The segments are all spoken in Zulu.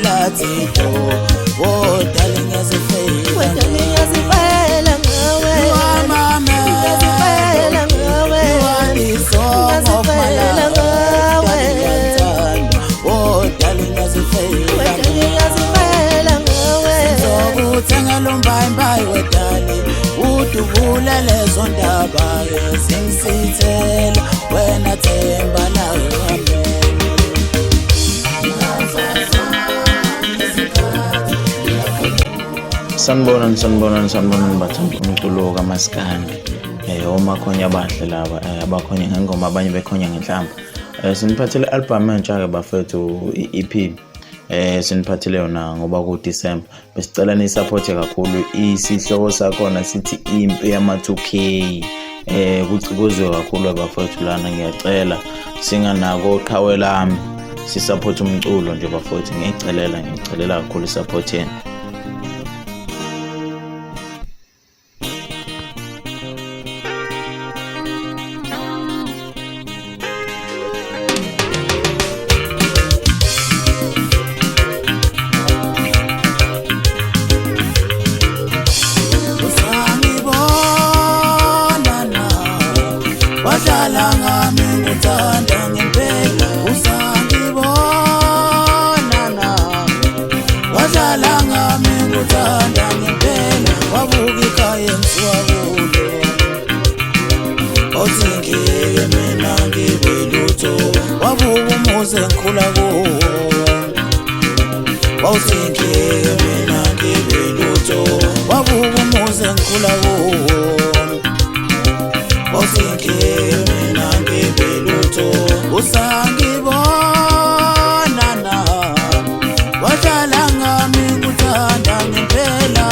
lathi do wodala ngiyazifela ngawe ngiyazifela ngawe ngiyazifela ngawe wodala ngiyazifela ngawe ngizokuthenga lo mbayimbayi wedali udubula lezo ndaba ezingisithela wena themba lawe wami. Sanibonani bathanda umculo kaMaskandi. Omakhonya abahle laba abakhonya ngengoma abanye bekhonya ngenhlamba. Siniphathele album entsha ke bafethu i-EP. Siniphathele yona ngoba ku December. Besicela ni support kakhulu. Isihloko sakhona sithi impi yama-2K. Kucikuzwe kakhulu bafethu lana ngiyacela singanako qhawe lami sisupport umculo nje bafethu ngicelela kakhulu support yenu. Wadlala ngami ngikuthanda ngempela usangibona na wadlala ngami ngikuthanda ngempela wabuka ikhaya ngisiwabulo othi ngeke mina ngibe lutho wabuka umuzi engikhula kuwo othi ngeke mina ngibe lutho wabuka umuzi engikhula kuwo mina ngibelutho usangibona na wadlala ngami ngikuthanda ngempela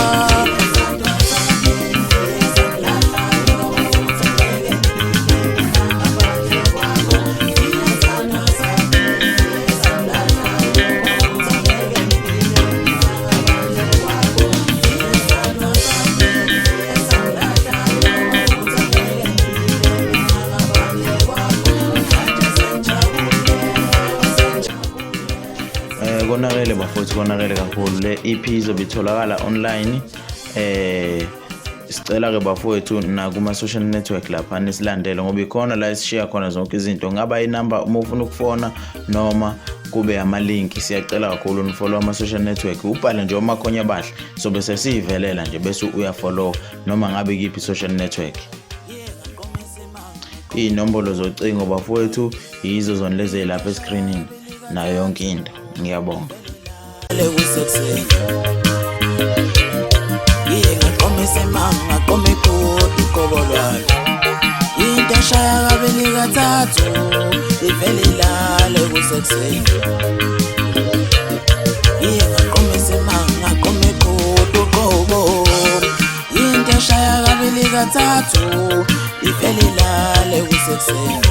konakele bafowethu konakele kakhulu le EP izobe itholakala online sicela ke bafowethu na kuma social network lapha nisilandele ngoba ikhona la esishare khona zonke izinto ngaba inamba uma ufuna ukufona noma kube ama link siyacela kakhulu unifollow ama social network ubhale nje omakhonya abahle so bese siyivelela nje bese uyafollow noma ngabe kiphi social network. Inombolo zocingo bafowethu yizo zona lezi lapha escreenini nayo yonke into. Ngiyabonga. Ngaqomise mama ngaqome ikoti kobolwayo into eshaya kabili kathathu ivele ilale kusekuseni ngaqomise mama ngaqome ikoti qobo into eshaya kabili kathathu ivele ilale kusekuseni